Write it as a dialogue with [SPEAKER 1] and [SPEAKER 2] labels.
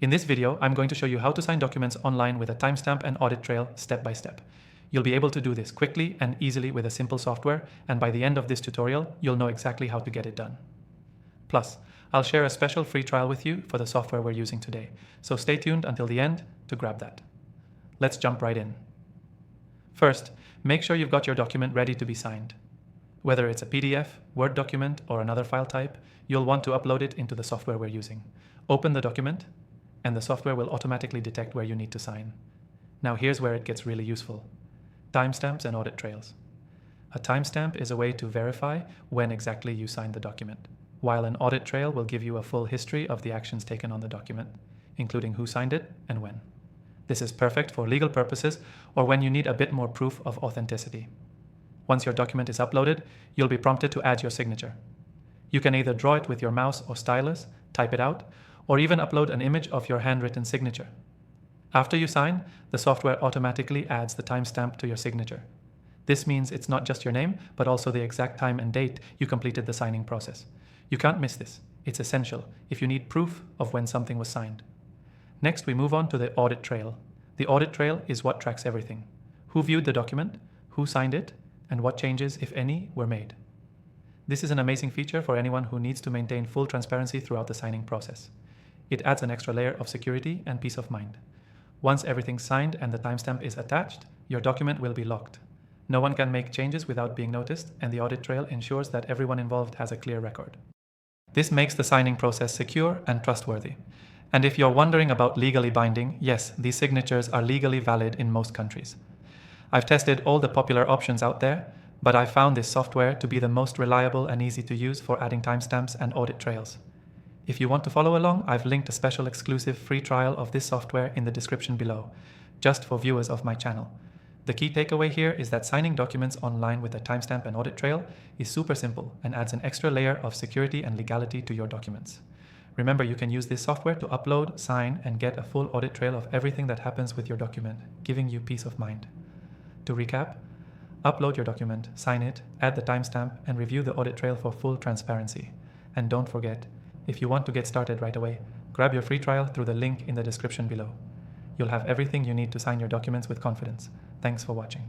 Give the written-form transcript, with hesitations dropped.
[SPEAKER 1] In this video, I'm going to show you how to sign documents online with a timestamp and audit trail step by step. You'll be able to do this quickly and easily with a simple software, and by the end of this tutorial, you'll know exactly how to get it done. Plus, I'll share a special free trial with you for the software we're using today, so stay tuned until the end to grab that. Let's jump right in. First, make sure you've got your document ready to be signed. Whether it's a PDF, Word document, or another file type, you'll want to upload it into the software we're using. Open the document, and the software will automatically detect where you need to sign. Now here's where it gets really useful. Timestamps and audit trails. A timestamp is a way to verify when exactly you signed the document, while an audit trail will give you a full history of the actions taken on the document, including who signed it and when. This is perfect for legal purposes or when you need a bit more proof of authenticity. Once your document is uploaded, you'll be prompted to add your signature. You can either draw it with your mouse or stylus, type it out, or even upload an image of your handwritten signature. After you sign, the software automatically adds the timestamp to your signature. This means it's not just your name, but also the exact time and date you completed the signing process. You can't miss this. It's essential if you need proof of when something was signed. Next, we move on to the audit trail. The audit trail is what tracks everything: who viewed the document, who signed it, and what changes, if any, were made. This is an amazing feature for anyone who needs to maintain full transparency throughout the signing process. It adds an extra layer of security and peace of mind. Once everything's signed and the timestamp is attached, your document will be locked. No one can make changes without being noticed, and the audit trail ensures that everyone involved has a clear record. This makes the signing process secure and trustworthy. And if you're wondering about legally binding, yes, these signatures are legally valid in most countries. I've tested all the popular options out there, but I found this software to be the most reliable and easy to use for adding timestamps and audit trails. If you want to follow along, I've linked a special exclusive free trial of this software in the description below, just for viewers of my channel. The key takeaway here is that signing documents online with a timestamp and audit trail is super simple and adds an extra layer of security and legality to your documents. Remember, you can use this software to upload, sign, and get a full audit trail of everything that happens with your document, giving you peace of mind. To recap, upload your document, sign it, add the timestamp, and review the audit trail for full transparency. And don't forget, if you want to get started right away, grab your free trial through the link in the description below. You'll have everything you need to sign your documents with confidence. Thanks for watching.